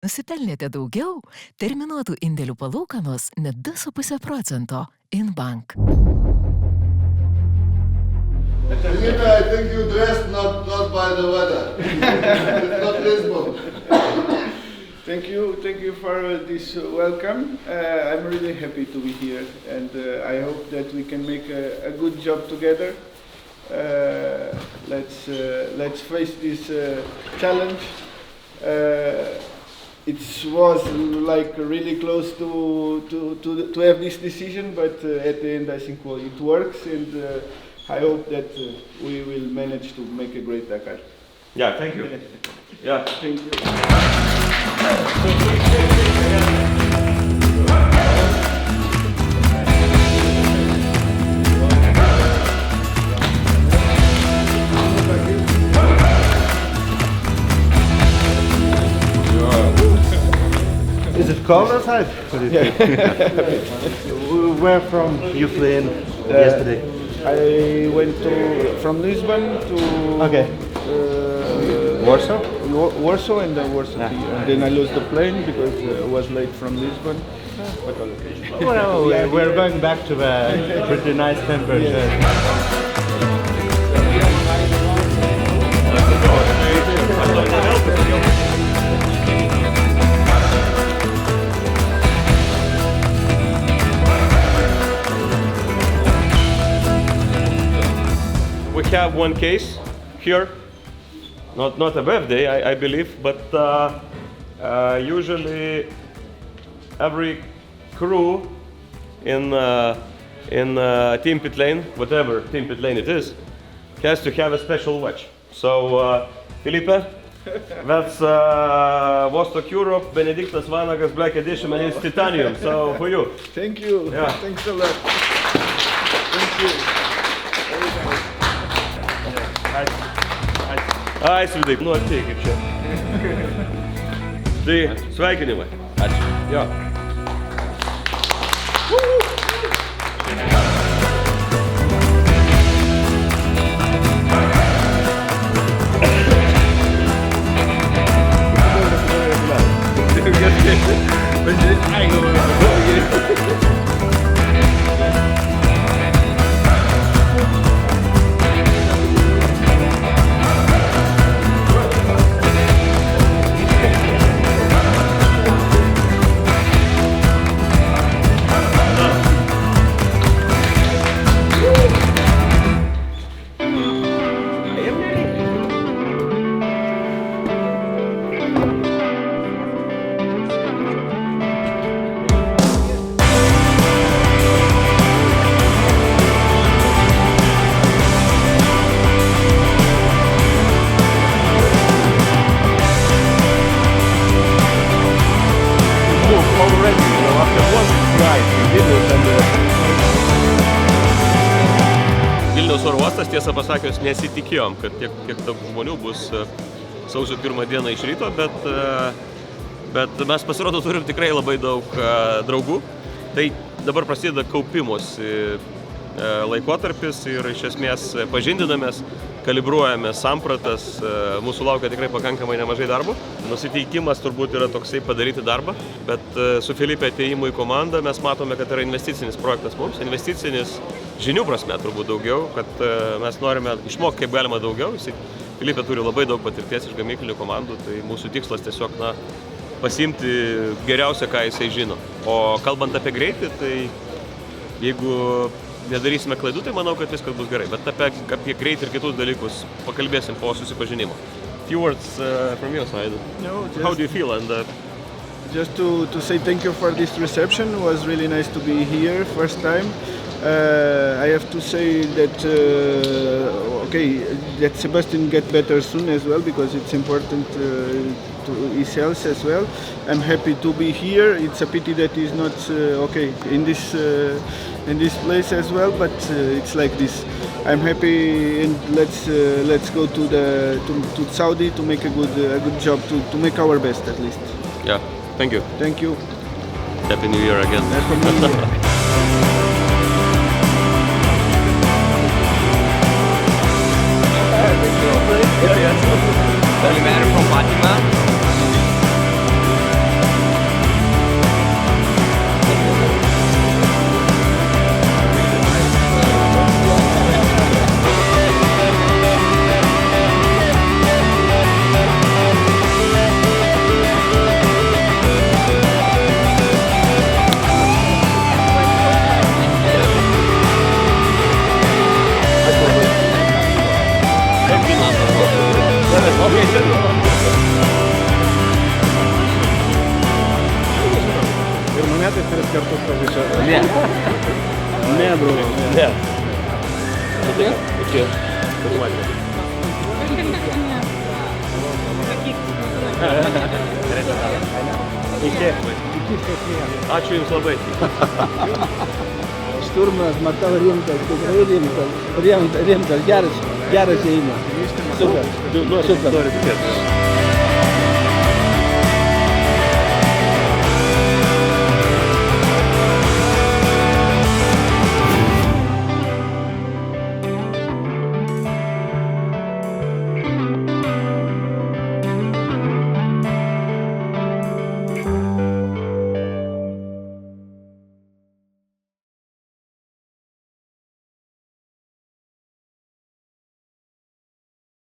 Nusipelnėte daugiau? Terminuotų indėlių palūkanos net 2,5%. InBank. Felipe, I think you dressed not by the weather. It's not Lisbon. Thank you for this welcome. I'm really happy to be here, and I hope that we can make a good job together. Let's face this challenge. It was like really close to have this decision, but at the end I think it works, and I hope that we will manage to make a great Dakar. Yeah, thank you. Yeah, Thank you. Is it cold outside? Where from you flew in yesterday? I went from Lisbon to Warsaw? Warsaw and then Warsaw Yeah. here. And then I lost the plane because I was late from Lisbon. But Well, we're going back to a pretty nice temperature. we have one case here, not a birthday, I believe, but usually every crew in team pit lane, whatever team pit lane it is, has to have a special watch. So Felipe, that's Vostok Europe, Benedictus Vanagas Black Edition, and it's titanium. So for you. thank you. Yeah. Thanks a lot. Thank you. Ai, Svidai, nu ateikit čia. Tai sveikinimai. Ačiū. Jo. Vilniaus oro uostas, tiesą pasakius, nesitikėjom, kad tiek daug žmonių bus sausio 1 dieną iš ryto, bet mes pasirodo turim tikrai labai daug draugų. Tai dabar prasideda kaupimosi laikotarpis ir iš esmės pažindinamės, kalibruojame sampratas, mūsų laukia tikrai pakankamai nemažai darbo. Nusiteikimas turbūt yra toksai padaryti darbą, bet su Felipe atėjimu į komandą mes matome, kad yra investicinis projektas mums, investicinis žinių prasme turbūt daugiau, kad mes norime išmokti kaip galima daugiau. Felipe turi labai daug patirties iš gamyklinių komandų, tai mūsų tikslas tiesiog pasiimti geriausią, ką jisai žino. O kalbant apie greitį, tai jeigu nedarysime klaidų, tai manau, kad viskas bus gerai. Bet apie greitį ir kitus dalykus pakalbėsim po susipažinimo. Few words from your side. No, How do you feel? And just to say thank you for this reception. It was really nice to be here first time. I have to say that that Sebastian get better soon as well, because it's important to his health as well. I'm happy to be here. It's a pity that he's not in this place as well, but it's like this. I'm happy, and let's go to Saudi to make a good job, to make our best at least. yeah, thank you. Thank you. Happy New Year again. Happy New Year. Oliveira from Fatima. kartus pabučiuoti. Ne. Ne, bro. Ne. Nu tai ką, iki pasimatymo. Iki. Ačiū Jums labai. Šturmas, matau, rimtas, tikrai rimtas, geras ėjimas. Super. Noriu tikėtis.